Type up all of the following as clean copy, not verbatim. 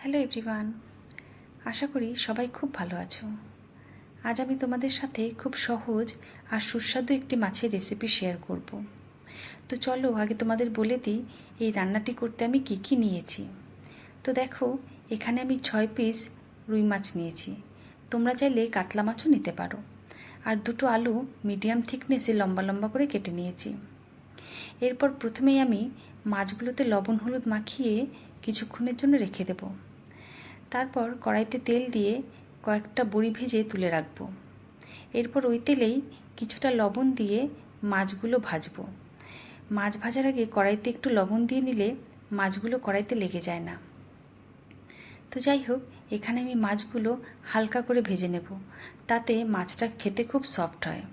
Hello everyone, আশা করি সবাই খুব ভালো আছো। আজ আমি তোমাদের সাথে খুব সহজ আর সুস্বাদু একটি মাছের রেসিপি শেয়ার করব। তো চলো আগে তোমাদের বলে দিই এই রান্নাটি করতে আমি কি কি নিয়েছি। তো দেখো, এখানে আমি 6 পিস রুই মাছ নিয়েছি। তোমরা চাইলে কাতলা মাছও নিতে পারো। আর দুটো আলু মিডিয়াম থিকনেসে লম্বা লম্বা করে কেটে নিয়েছি। এরপর প্রথমেই আমি মাছগুলোতে লবণ হলুদ মাখিয়ে কিছুক্ষণের জন্য রেখে দেব। তারপর কড়াইতে তেল দিয়ে কয়েকটা বড়ি ভেজে তুলে রাখব। এরপর ওই তেলেই কিছুটা লবণ দিয়ে মাছগুলো ভাজবো। মাছ ভাজার আগে কড়াইতে একটু লবণ দিয়ে নিলে মাছগুলো কড়াইতে লেগে যায় না। তো যাই হোক, এখানে আমি মাছগুলো হালকা করে ভেজে নেব, তাতে মাছটা খেতে খুব সফট হয়।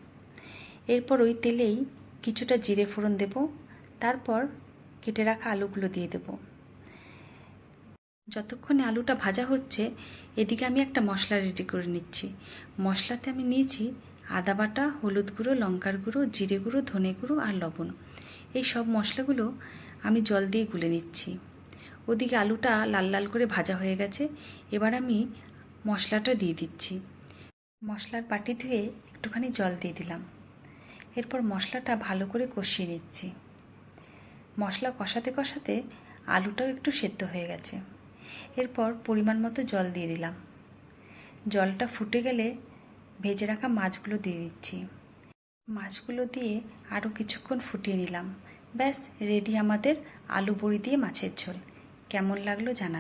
এরপর ওই তেলেই কিছুটা জিরে ফোড়ন দেব, তারপর কেটে রাখা আলুগুলো দিয়ে দেব। যতক্ষণে আলুটা ভাজা হচ্ছে এদিকে আমি একটা মশলা রেডি করে নিচ্ছি। মশলাতে আমি নিয়েছি আদা বাটা, হলুদ গুঁড়ো, লঙ্কার গুঁড়ো, জিরে গুঁড়ো, ধনে গুঁড়ো আর লবণ। এই সব মশলাগুলো আমি জল দিয়ে গুলে নিচ্ছি। ওদিকে আলুটা লাল লাল করে ভাজা হয়ে গেছে। এবার আমি মশলাটা দিয়ে দিচ্ছি। মশলার বাটি ধুয়ে একটুখানি জল দিয়ে দিলাম। এরপর মশলাটা ভালো করে কষিয়ে নিচ্ছি। মশলা কষাতে কষাতে আলুটাও একটু সেদ্ধ হয়ে গেছে। এরপর পরিমাণ মতো জল দিয়ে দিলাম। জলটা ফুটে গেলে ভেজে রাখা মাছগুলো দিয়ে দিচ্ছি। মাছগুলো দিয়ে আরও কিছুক্ষণ ফুটিয়ে নিলাম। ব্যাস রেডি আমাদের আলু বড়ি দিয়ে মাছের ঝোল। কেমন লাগলো জানাবেন।